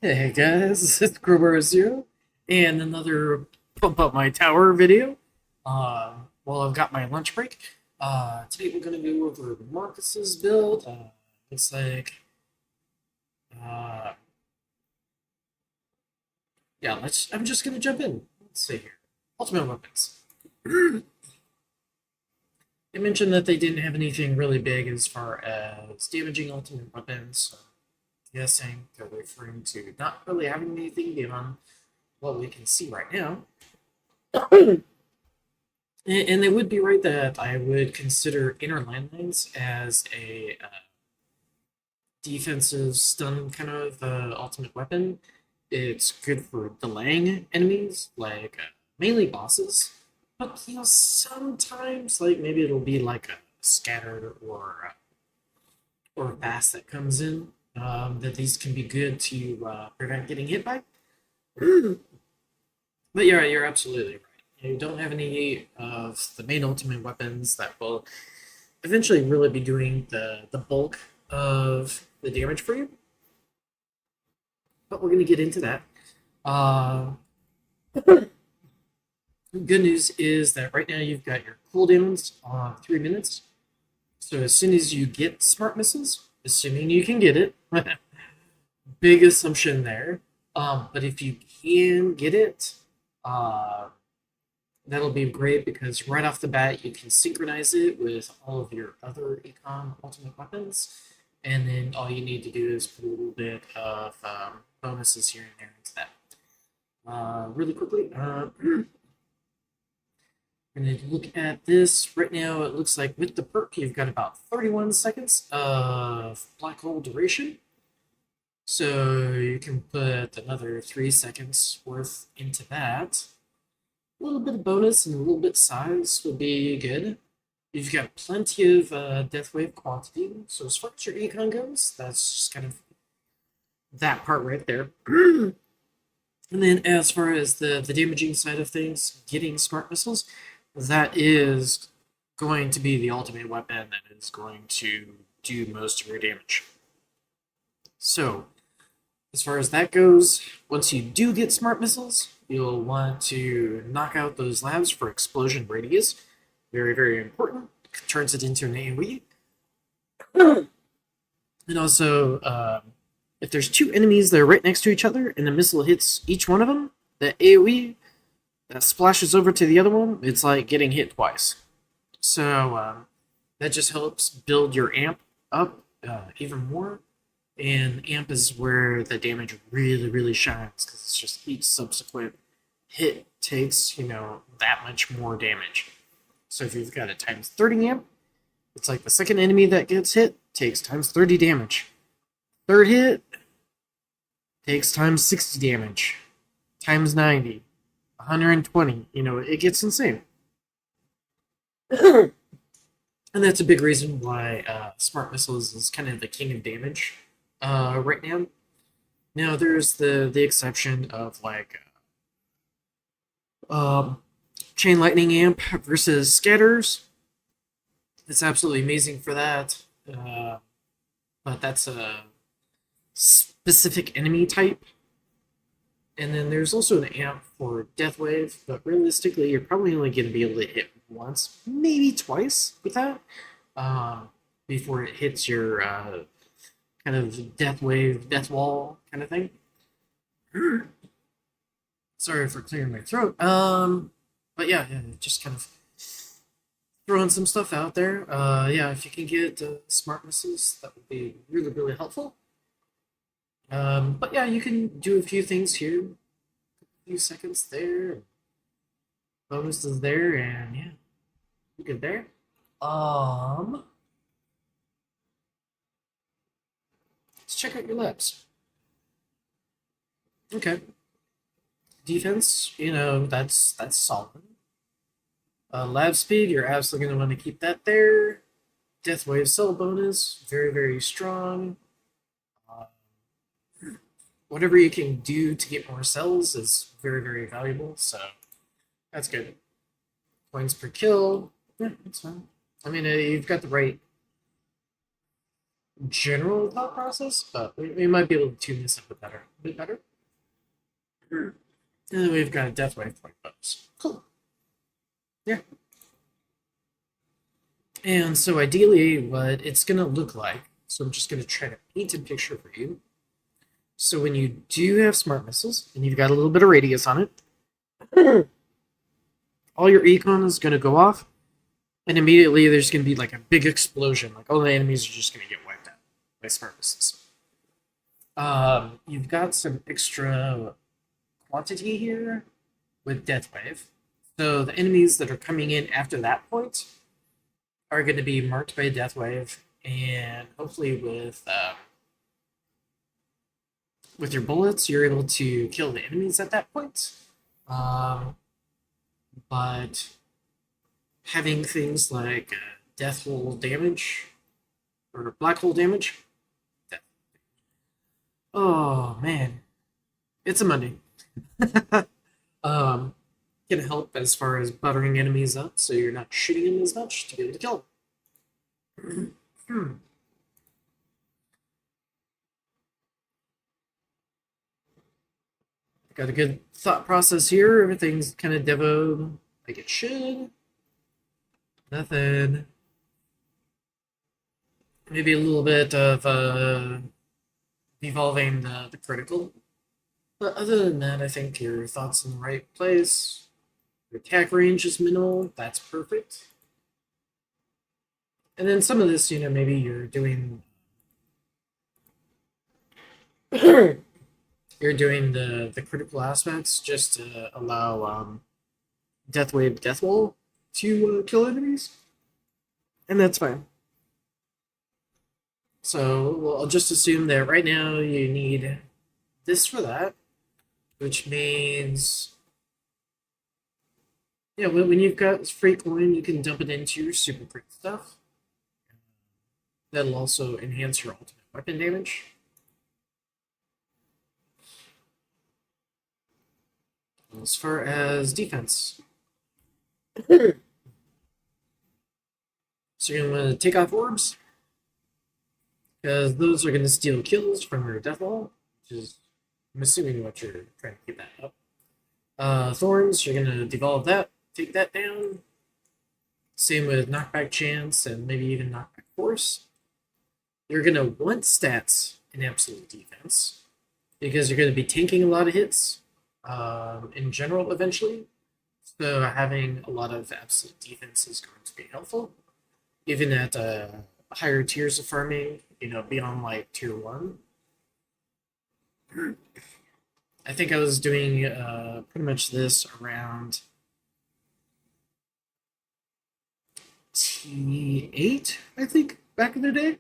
Hey guys, this is Crowbar Zero, and another Pump Up My Tower video. Well, I've got my lunch break. Today we're going to go over Marcus's build. Looks like, uh, yeah, I'm just going to jump in. Let's see here. Ultimate weapons. They mentioned that they didn't have anything really big as far as damaging ultimate weapons, so I'm guessing they're referring to not really having anything beyond what we can see right now. And they would be right that I would consider inner landmines as a defensive stun kind of ultimate weapon. It's good for delaying enemies, like mainly bosses. But sometimes like maybe it'll be like a scatter or fast that comes in. That these can be good to prevent getting hit by. But you're absolutely right. You don't have any of the main ultimate weapons that will eventually really be doing the bulk of the damage for you. But we're going to get into that. Uh, Good news is that right now you've got your cooldowns on 3 minutes. So as soon as you get smart missiles, assuming you can get it, big assumption there. But if you can get it, uh, that'll be great because right off the bat you can synchronize it with all of your other econ ultimate weapons, and then all you need to do is put a little bit of bonuses here and there into that. Really quickly, we're going to look at this right now. It looks like with the perk you've got about 31 seconds of black hole duration, so you can put another 3 seconds worth into that. A little bit of bonus and a little bit of size would be good. You've got plenty of death wave quantity. So as far as your econ goes, that's just kind of that part right there. And then as far as the damaging side of things, getting smart missiles, that is going to be the ultimate weapon that is going to do most of your damage. So as far as that goes, once you do get smart missiles, you'll want to knock out those labs for explosion radius. Very, very important. Turns it into an AoE. And also, if there's two enemies that are right next to each other and the missile hits each one of them, the AoE that splashes over to the other one, it's like getting hit twice. So that just helps build your amp up even more. And amp is where the damage really, really shines because it's just each subsequent hit takes, that much more damage. So if you've got a times 30 amp, it's like the second enemy that gets hit takes times 30 damage. Third hit takes times 60 damage, times 90, 120. It gets insane. And that's a big reason why Smart Missiles is kind of the king of damage right now. Now, there's the exception of like Chain Lightning Amp versus Scatters. It's absolutely amazing for that. But that's a specific enemy type. And then there's also an amp for Death Wave, but realistically, you're probably only going to be able to hit once, maybe twice with that, before it hits your kind of Death Wave, Death Wall kind of thing. Sorry for clearing my throat. But yeah, just kind of throwing some stuff out there. Yeah, if you can get smart missiles, that would be really, really helpful. But yeah, you can do a few things here. A few seconds there. Bonuses there, and yeah, you good there. Let's check out your labs. Okay. Defense, that's solid. Lab speed, you're absolutely going to want to keep that there. Death Wave cell bonus, very, very strong. Uh, Whatever you can do to get more cells is very, very valuable, so that's good. Points per kill, yeah, that's fine. I mean, you've got the right general thought process, but we might be able to tune this up a bit better. And then we've got a Death Wave point bonus. Cool. Yeah. And so ideally, what it's going to look like, so I'm just going to try to paint a picture for you. So when you do have smart missiles, and you've got a little bit of radius on it, all your econ is going to go off, and immediately there's going to be like a big explosion. Like all the enemies are just going to get wiped out by smart missiles. You've got some extra quantity here with Death Wave. So the enemies that are coming in after that point are going to be marked by Death Wave, and hopefully with your bullets, you're able to kill the enemies at that point. But having things like death hole damage or black hole damage. Oh man, it's a Monday. Can help as far as buttering enemies up, so you're not shooting them as much to be able to kill them. Got a good thought process here. Everything's kind of devoed like it should. Nothing. Maybe a little bit of evolving the critical. But other than that, I think your thought's in the right place. Your attack range is minimal. That's perfect. And then some of this, maybe you're doing you're doing the critical aspects just to allow Death Wave Death Wall to kill enemies. And that's fine. So I'll just assume that right now you need this for that, which means when you've got free coin, you can dump it into your super crit stuff. That'll also enhance your ultimate weapon damage. As far as defense, so you're going to take off orbs, because those are going to steal kills from your death wall, which is, I'm assuming, what you're trying to keep that up. Thorns, you're going to devolve that, take that down. Same with knockback chance and maybe even knockback force. You're going to want stats in absolute defense, because you're going to be tanking a lot of hits in general eventually. So having a lot of absolute defense is going to be helpful, even at higher tiers of farming, beyond like tier 1. I think I was doing pretty much this around T8, I think, back in the day.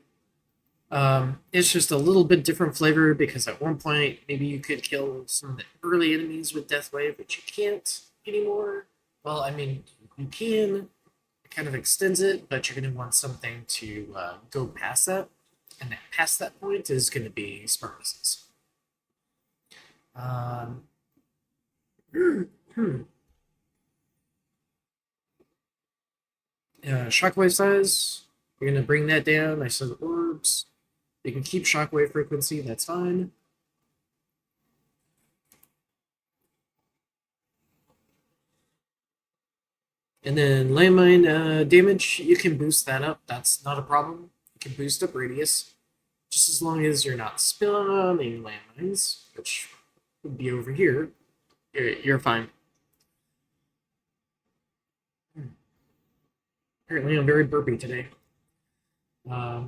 It's just a little bit different flavor, because at one point maybe you could kill some of the early enemies with Death Wave, but you can't anymore. Well, I mean, you can. It kind of extends it, but you're going to want something to go past that, and past that point is going to be smart missiles. Shockwave size, you're going to bring that down. I said orbs. You can keep shockwave frequency, that's fine. And then landmine damage, you can boost that up. That's not a problem. You can boost up radius, just as long as you're not spawning landmines, which would be over here. You're fine. Apparently, I'm very burpy today. Yeah,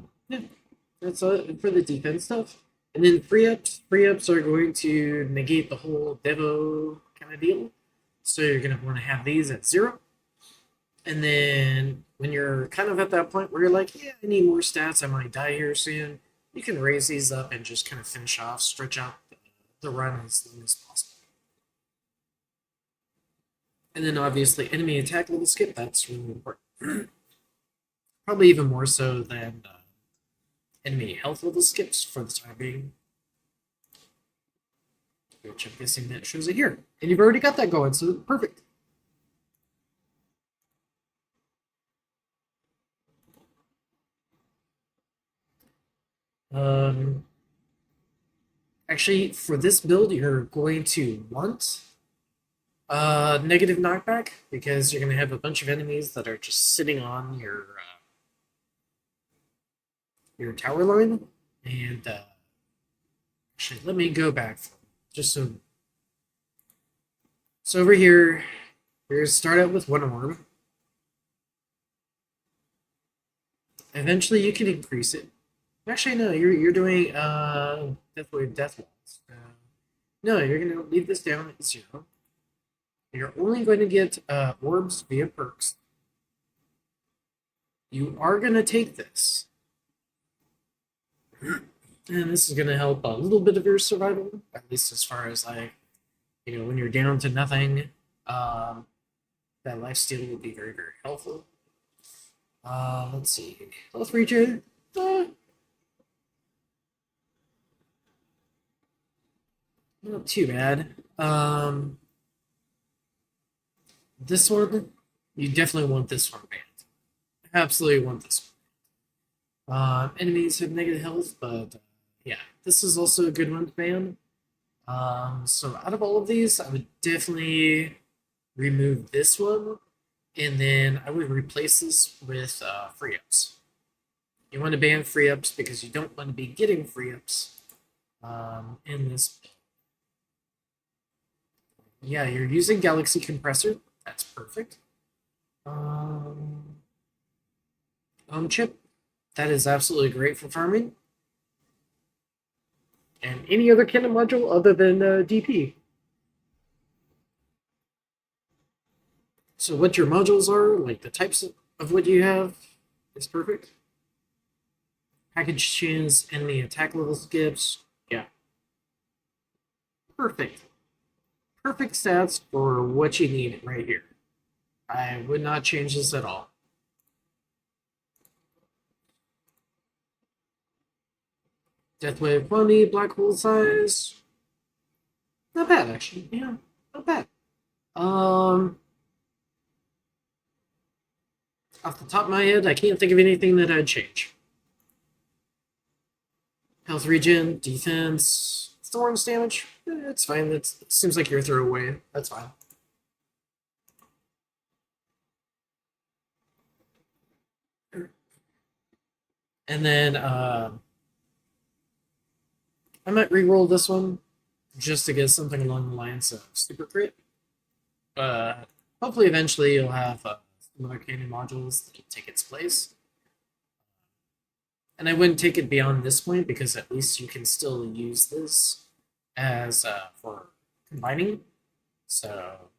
that's for the defense stuff. And then free ups are going to negate the whole Devo kind of deal. So you're going to want to have these at 0. And then when you're kind of at that point where you're like, yeah, I need more stats, I might die here soon, you can raise these up and just kind of finish off, stretch out the run as long as possible. And then obviously enemy attack level skip, that's really important. Probably even more so than enemy health level skips for the time being. Which I'm guessing that shows it here. And you've already got that going, so perfect. Actually, for this build, you're going to want negative knockback because you're going to have a bunch of enemies that are just sitting on your tower line. And actually, let me go back just so over here, you're start out with one orb. Eventually, you can increase it. Actually, no, you're doing Deathwave Death Walls. No, you're gonna leave this down at 0. You're only going to get orbs via perks. You are gonna take this, and this is gonna help a little bit of your survival, at least as far as like, when you're down to nothing. That lifesteal will be very, very helpful. Let's see. Health regen. Not too bad. This one, you definitely want this one banned. Absolutely want this one. Enemies have negative health, but yeah, this is also a good one to ban. So out of all of these, I would definitely remove this one, and then I would replace this with free ups. You want to ban free ups because you don't want to be getting free ups in this. Yeah, you're using Galaxy Compressor. That's perfect. Chip. That is absolutely great for farming. And any other cannon module other than DP. So what your modules are, like the types of what you have, is perfect. Package chains, enemy attack level skips. Yeah. Perfect. Perfect stats for what you need right here. I would not change this at all. Deathwave quantity, black hole size. Not bad, actually. Yeah, not bad. Off the top of my head, I can't think of anything that I'd change. Health regen, defense, thorns damage. It's fine. It seems like you're throwaway. That's fine. And then I might re-roll this one just to get something along the lines of super crit. But hopefully eventually you'll have some other cannon modules that take its place. And I wouldn't take it beyond this point because at least you can still use this as for combining. So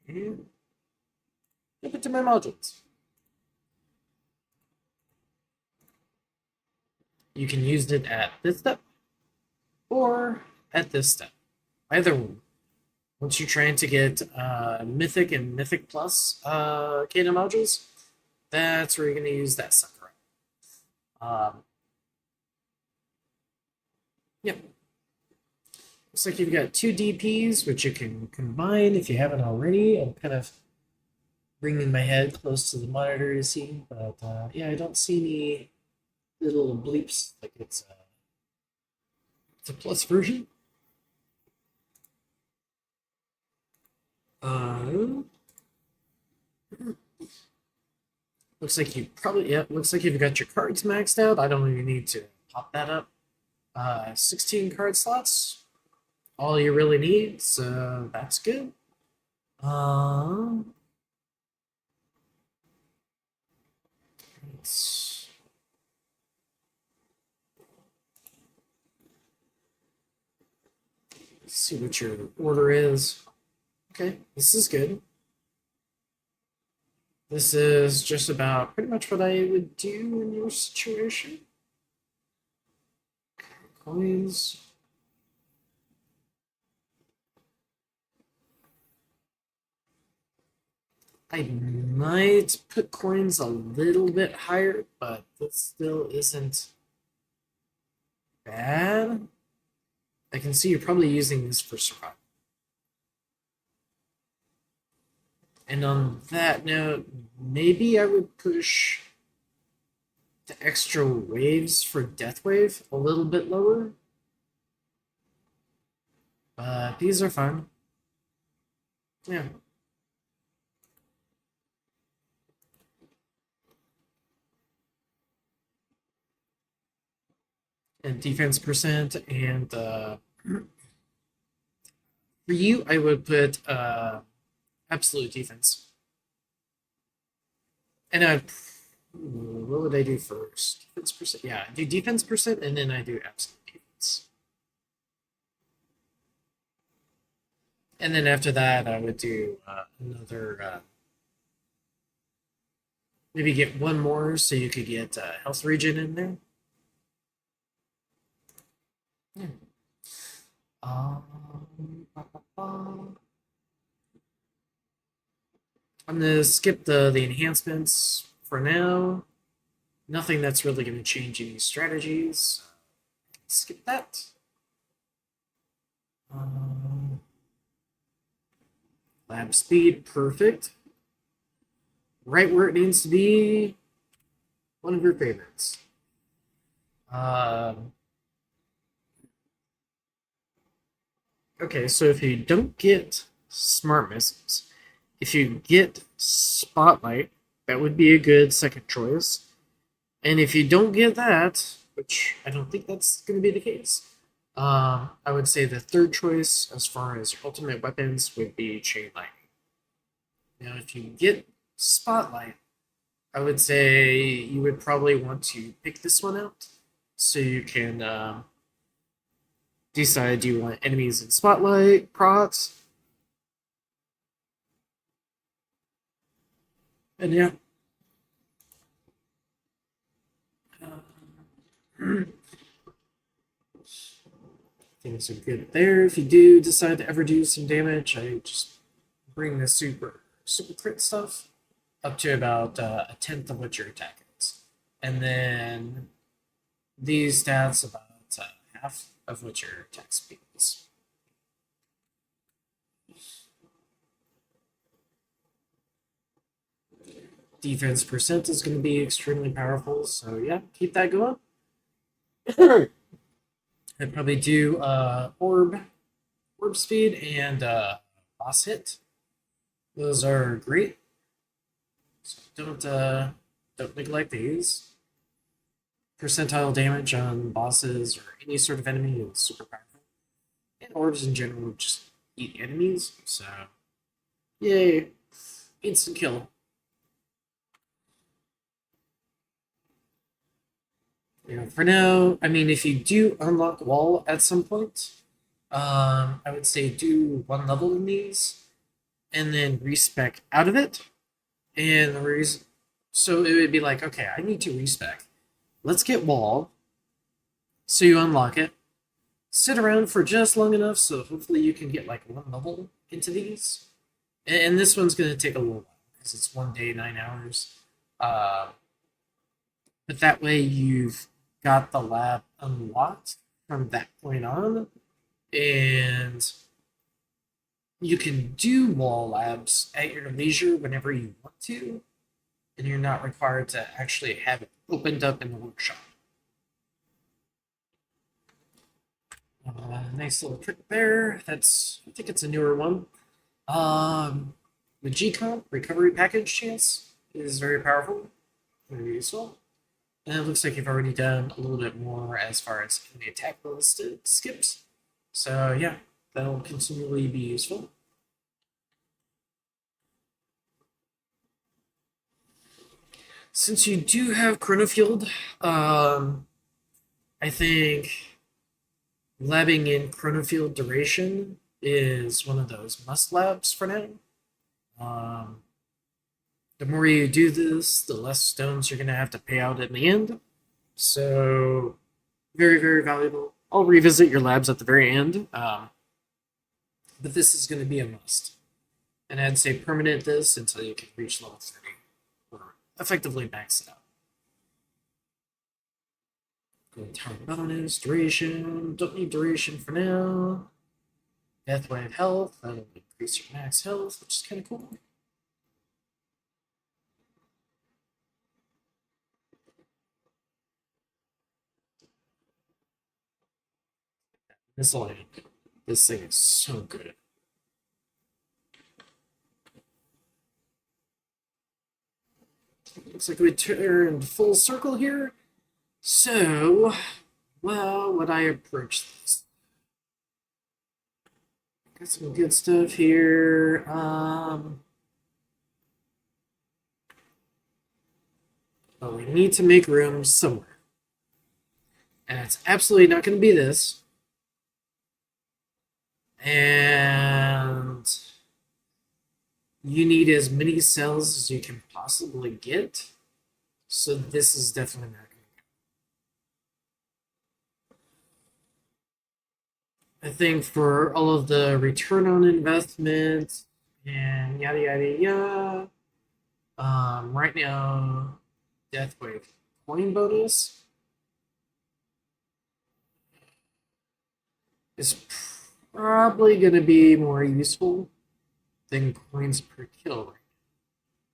give it to my modules. You can use it at this step or at this step. Either one. Once you're trying to get Mythic and Mythic Plus cannon modules, that's where you're going to use that sucker. Yep. Looks like you've got 2 DPs, which you can combine if you haven't already. I'm kind of bringing my head close to the monitor to see, but yeah, I don't see any little bleeps like it's a plus version. Looks like you probably, looks like you've got your cards maxed out. I don't even need to pop that up. 16 card slots, all you really need, so that's good. Let's see what your order is. Okay, this is good. This is just about pretty much what I would do in your situation. Coins. I might put coins a little bit higher, but that still isn't bad. I can see you're probably using this for survival. And on that note, maybe I would push the extra waves for Deathwave a little bit lower. these are fun. Yeah. And defense percent, and for you, I would put absolute defense. And what would I do first? Defense percent. Yeah, I do defense percent, and then I do absolute defense. And then after that, I would do another. Maybe get one more so you could get health regen in there. Yeah. I'm gonna skip the enhancements for now. Nothing that's really gonna change any strategies. Skip that. Lab speed, perfect. Right where it needs to be. One of your favorites. Okay, so if you don't get smart missiles, if you get spotlight, that would be a good second choice. And if you don't get that, which I don't think that's going to be the case, I would say the third choice as far as ultimate weapons would be chain lightning. Now, if you get spotlight, I would say you would probably want to pick this one out so you can decide do you want enemies in spotlight, procs, and yeah. Things are good there. If you do decide to ever do some damage, I just bring the super crit stuff up to about a tenth of what your attack is, and then these stats about half of what your attack speed is. Defense percent is going to be extremely powerful, so yeah, keep that going. I'd probably do orb speed, and boss hit. Those are great. So don't neglect these. Percentile damage on bosses or any sort of enemy is super powerful. And orbs in general just eat enemies, so yay. Instant kill. Yeah, for now, I mean, if you do unlock wall at some point, I would say do one level in these and then respec out of it. And the reason, so it would be like, okay, I need to respec. Let's get wall. So you unlock it. Sit around for just long enough so hopefully you can get like one level into these. And this one's going to take a little while because it's 1 day, 9 hours. But that way you've got the lab unlocked from that point on. And you can do wall labs at your leisure whenever you want to. And you're not required to actually have it opened up in the workshop. Nice little trick there. I think it's a newer one. The G-Comp recovery package chance is very powerful, very useful. And it looks like you've already done a little bit more as far as the attack ballistic skips. So yeah, that'll continually be useful. Since you do have Chronofield, I think labbing in Chronofield duration is one of those must labs for now. The more you do this, the less stones you're going to have to pay out in the end. So, very, very valuable. I'll revisit your labs at the very end, but this is going to be a must. And I'd say permanent this until you can reach level 30, or effectively max it out. Tower bonus, duration, don't need duration for now. Death wave health, that'll increase your max health, which is kind of cool. Miscellaneous. This thing is so good. Looks like we turned full circle here. So, well, would I approach this? Got some good stuff here. But we need to make room somewhere. And it's absolutely not going to be this. And you need as many cells as you can possibly get. So this is definitely not going to go. I think for all of the return on investment and yada yada yada, right now, Deathwave coin bonus is probably going to be more useful than coins per kill right.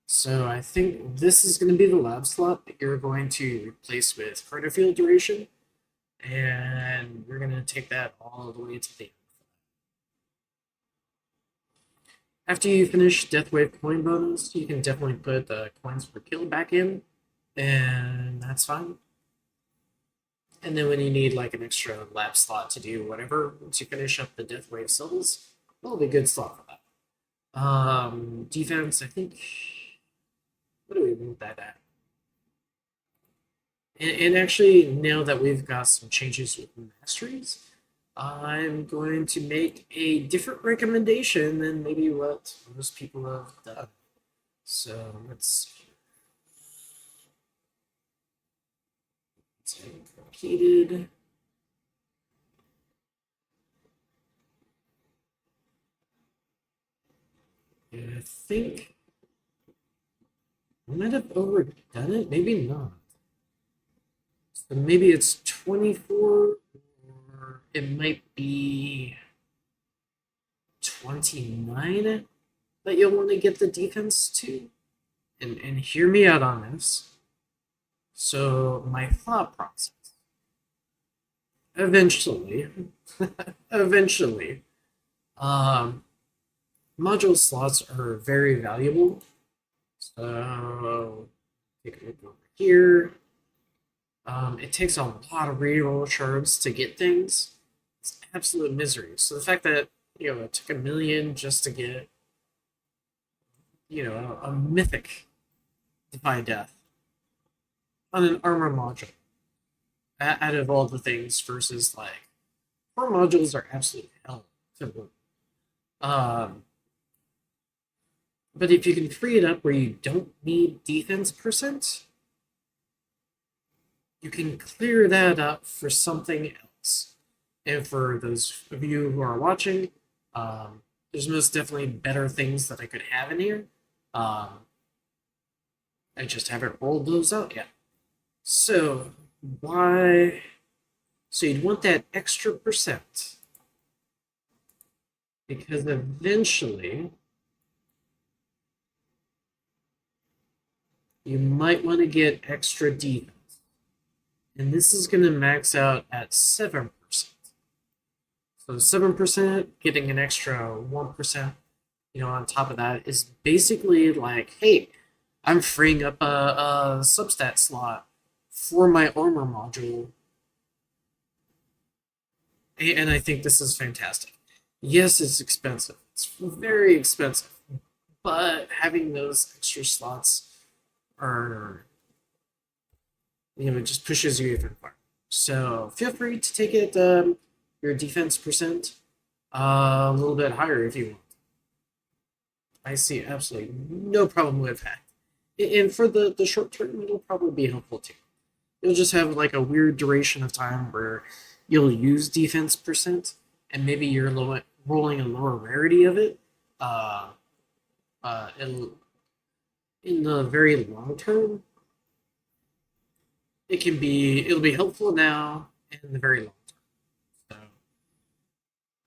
So I think this is going to be the lab slot that you're going to replace with Field Duration, and we're going to take that all the way to the end. After you finish Deathwave coin bonus, you can definitely put the coins per kill back in, and that's fine. And then when you need like an extra lab slot to do whatever, once you finish up the Deathwave syllables, that'll be a good slot for that. Defense, I think. What do we move that at? And actually, now that we've got some changes with masteries, I'm going to make a different recommendation than maybe what most people have done. So let's completed. And I think I might have overdone it, maybe not. So maybe it's 24, or it might be 29 that you'll want to get the defense to. And hear me out on this. So my thought process. Eventually, eventually, module slots are very valuable. So take a look over here. It takes a lot of reroll shards to get things. It's absolute misery. So the fact that it took 1 million just to get a mythic Defy Death on an armor module out of all the things versus like core modules are absolute hell to work. But if you can free it up where you don't need defense percent, you can clear that up for something else. And for those of you who are watching, there's most definitely better things that I could have in here. I just haven't rolled those out yet. So why? So you'd want that extra percent because eventually you might want to get extra defense. And this is going to max out at 7%. So 7%, getting an extra 1%, on top of that is basically like, hey, I'm freeing up a substat slot for my armor module. And I think this is fantastic. Yes, it's expensive. It's very expensive. But having those extra slots are, it just pushes you even farther. So feel free to take it, your defense percent, a little bit higher if you want. I see absolutely no problem with that. And for the short term, it'll probably be helpful too. You'll just have like a weird duration of time where you'll use defense percent, and maybe you're rolling a lower rarity of it. In the very long term, it'll be helpful now and in the very long term. So,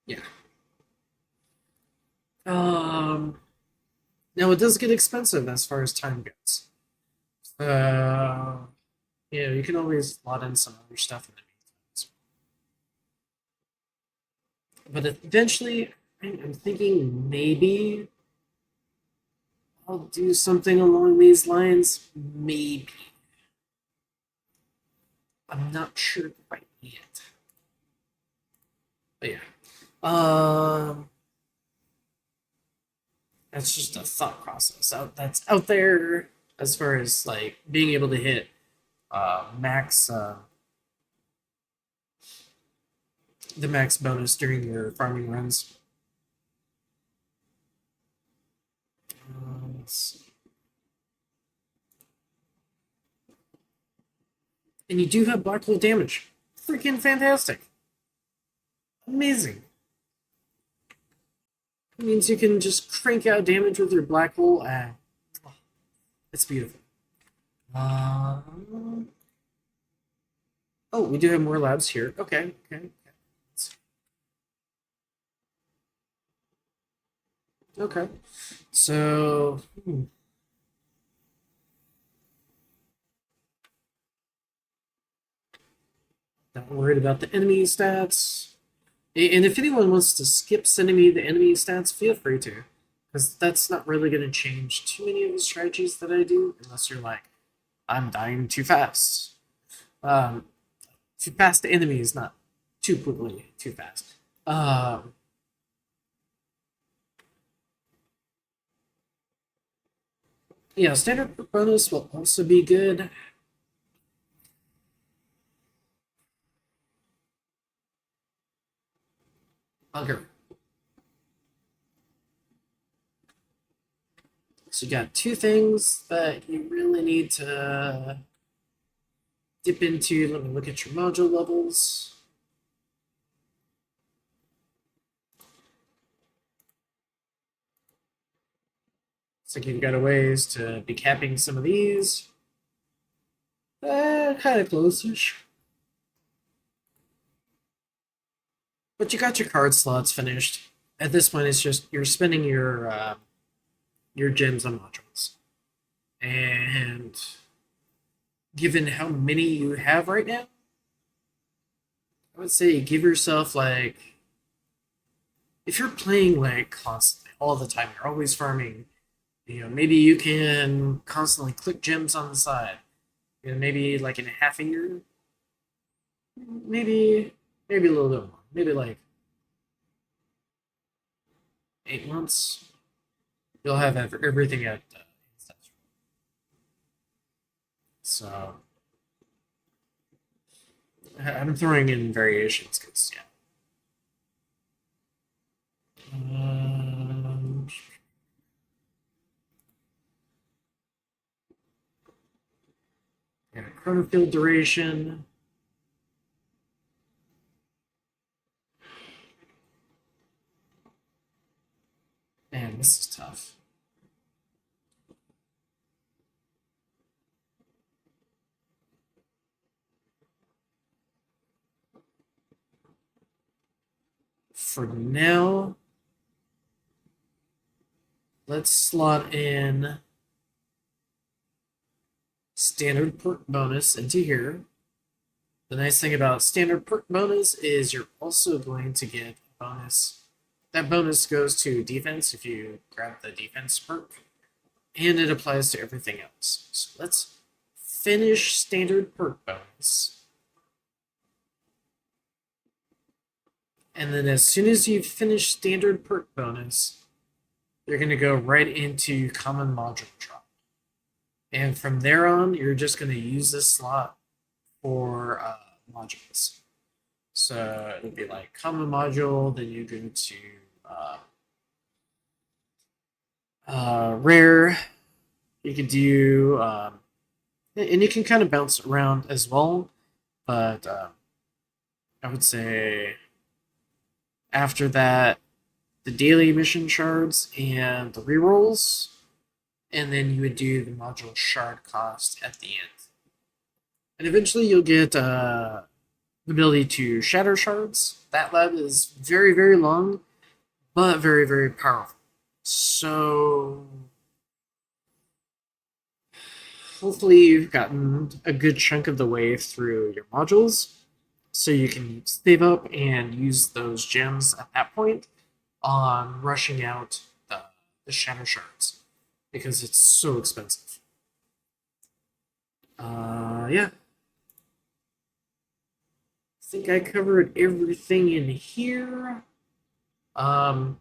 yeah. Now it does get expensive as far as time goes. You can always lot in some other stuff in the meantime. But eventually, I'm thinking maybe I'll do something along these lines. Maybe. I'm not sure quite yet. But yeah. Um, that's just a thought process that's out there as far as like being able to hit max the max bonus during your farming runs. Let's see. And you do have black hole damage. Freaking fantastic. Amazing. It means you can just crank out damage with your black hole. It's beautiful. Oh, we do have more labs here. Okay, okay. Okay. So, not worried about the enemy stats. And if anyone wants to skip sending me the enemy stats, feel free to. Because that's not really going to change too many of the strategies that I do, unless you're like, I'm dying too fast. Too fast to enemy is not too quickly, too fast. Yeah, standard bonus will also be good. Okay. So you got two things that you really need to dip into. Let me look at your module levels. Looks like you've got a ways to be capping some of these. Kind of close-ish. But you got your card slots finished. At this point, it's just you're spending your gems on modules. And given how many you have right now, I would say give yourself like if you're playing like constantly all the time, you're always farming. Maybe you can constantly click gems on the side. Maybe like in a half a year, maybe a little bit more. Maybe like 8 months. You'll have everything at so I'm throwing in variations because yeah. Yeah, chronofield duration. Man, this is tough. For now, let's slot in standard perk bonus into here. The nice thing about standard perk bonus is you're also going to get a bonus. That bonus goes to defense if you grab the defense perk, and it applies to everything else. So let's finish standard perk bonus. And then as soon as you finish standard perk bonus, you're going to go right into common module drop. And from there on, you're just going to use this slot for modules. So it'll be like common module, then you go to rare. You could do, and you can kind of bounce around as well, but I would say after that, the daily mission shards and the rerolls, and then you would do the module shard cost at the end. And eventually you'll get the ability to shatter shards. That lab is very, very long, but very, very powerful. So hopefully you've gotten a good chunk of the way through your modules. So you can save up and use those gems at that point on rushing out the Shatter Shards because it's so expensive. Yeah. I think I covered everything in here. Um,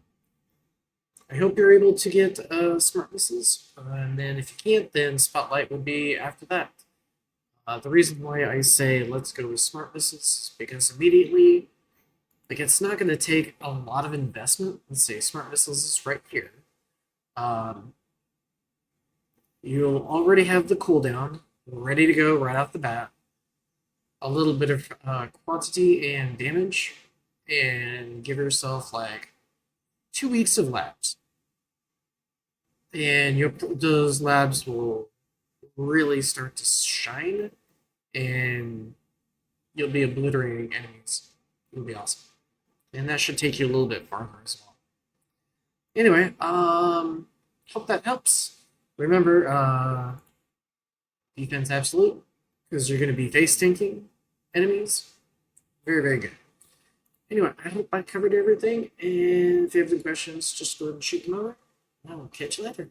I hope you're able to get smart missiles, and then if you can't, then Spotlight would be after that. The reason why I say let's go with smart missiles is because immediately, like, it's not going to take a lot of investment. Let's say smart missiles is right here. Um, you'll already have the cooldown ready to go right off the bat. A little bit of quantity and damage, and give yourself like 2 weeks of labs, and those labs will really start to shine, and you'll be obliterating enemies. It'll be awesome, and that should take you a little bit farther as well. Anyway, hope that helps. Remember, defense absolute, because you're going to be face tanking enemies. Very, very good. Anyway, I hope I covered everything, and if you have any questions, just go ahead and shoot them over. I will catch you later.